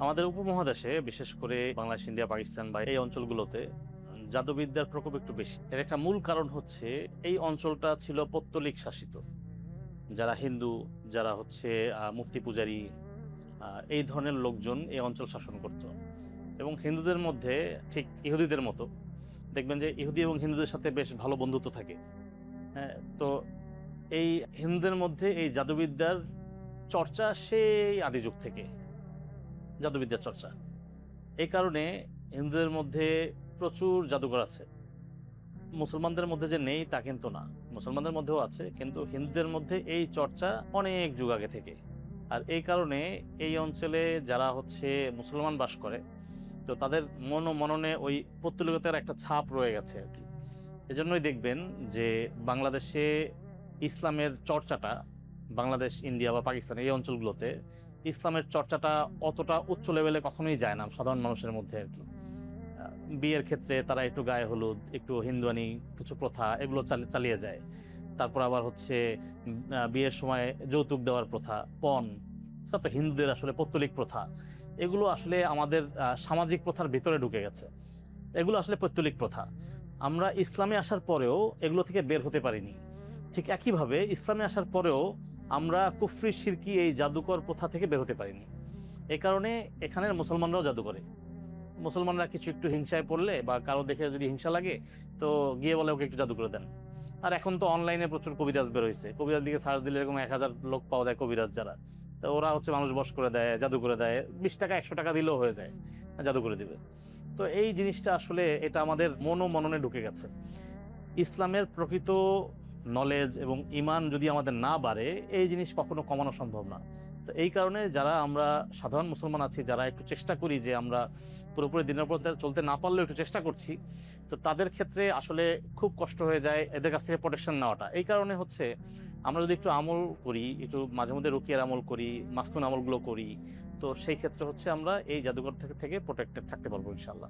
আমাদের উপমহাদেশে বিশেষ করে বাংলাদেশ, ইন্ডিয়া, পাকিস্তান বা এই অঞ্চলগুলোতে জাদুবিদ্যার প্রকোপ একটু বেশি। এর একটা মূল কারণ হচ্ছে এই অঞ্চলটা ছিল পৌত্তলিক শাসিত। যারা হিন্দু, যারা হচ্ছে মূর্তি পূজারী, এই ধরনের লোকজন এই অঞ্চল শাসন করত। এবং হিন্দুদের মধ্যে ঠিক ইহুদিদের মতো দেখবেন যে ইহুদি এবং হিন্দুদের সাথে বেশ ভালো বন্ধুত্ব থাকে। হ্যাঁ, তো এই হিন্দুদের মধ্যে এই জাদুবিদ্যার চর্চা সেই আদি যুগ থেকে, জাদুবিদ্যার চর্চা। এই কারণে হিন্দুদের মধ্যে প্রচুর জাদুঘর আছে। মুসলমানদের মধ্যে যে নেই তা কিন্তু না, মুসলমানদের মধ্যেও আছে, কিন্তু হিন্দুদের মধ্যে এই চর্চা অনেক যুগ আগে থেকে। আর এই কারণে এই অঞ্চলে যারা হচ্ছে মুসলমান বাস করে, তো তাদের মননে ওই পৌত্তলিকতার একটা ছাপ রয়ে গেছে আর কি। এজন্যই দেখবেন যে বাংলাদেশে ইসলামের চর্চাটা, বাংলাদেশ, ইন্ডিয়া বা পাকিস্তান এই অঞ্চলগুলোতে ইসলামের চর্চাটা অতটা উচ্চ লেভেলে কখনোই যায় না সাধারণ মানুষের মধ্যে আর কি। বিয়ের ক্ষেত্রে তারা একটু গায়ে হলুদ, একটু হিন্দুয়ানি কিছু প্রথা এগুলো চালিয়ে যায়। তারপর আবার হচ্ছে বিয়ের সময় যৌতুক দেওয়ার প্রথা, পণ, সেটা তো হিন্দুদের আসলে পৌত্তলিক প্রথা। এগুলো আসলে আমাদের সামাজিক প্রথার ভিতরে ঢুকে গেছে। এগুলো আসলে পৌত্তলিক প্রথা। আমরা ইসলামে আসার পরেও এগুলো থেকে বের হতে পারিনি। ঠিক একইভাবে ইসলামে আসার পরেও আমরা কুফরি, শিরকি এই জাদুকর প্রথা থেকে বের হতে পারিনি। এই কারণে এখানের মুসলমানরাও জাদু করে। মুসলমানরা কিছু একটু হিংসায় পড়লে বা কারো দেখে যদি হিংসা লাগে, তো গিয়ে বলে ওকে একটু জাদু করে দেন। আর এখন তো অনলাইনে প্রচুর কবিরাজ বের হয়েছে, কবিরাজ দিকে সার্চ দিলে এরকম 1000 লোক পাওয়া যায় কবিরাজ যারা। তো ওরা হচ্ছে মানুষ বশ করে দেয়, জাদু করে দেয়, 20 টাকা 100 টাকা দিলেও হয়ে যায়, জাদু করে দিবে। তো এই জিনিসটা আসলে এটা আমাদের মননে ঢুকে গেছে। ইসলামের প্রকৃত নলেজ এবং ইমান যদি আমাদের না বাড়ে, এই জিনিস কখনো কমানো সম্ভব না। তো এই কারণে যারা আমরা সাধারণ মুসলমান আছি, যারা একটু চেষ্টা করি যে আমরা পুরোপুরি দিনের পর চলতে না পারলেও একটু চেষ্টা করছি, তো তাদের ক্ষেত্রে আসলে খুব কষ্ট হয়ে যায় এদের কাছ থেকে প্রোটেকশন নেওয়াটা। এই কারণে হচ্ছে আমরা যদি একটু আমল করি, একটু মাঝে মধ্যে রুকিয়ার আমল করি, মাসনুন আমলগুলো করি, তো সেই ক্ষেত্রে হচ্ছে আমরা এই জাদুঘর থেকে প্রোটেক্টেড থাকতে পারবো ইনশাল্লাহ।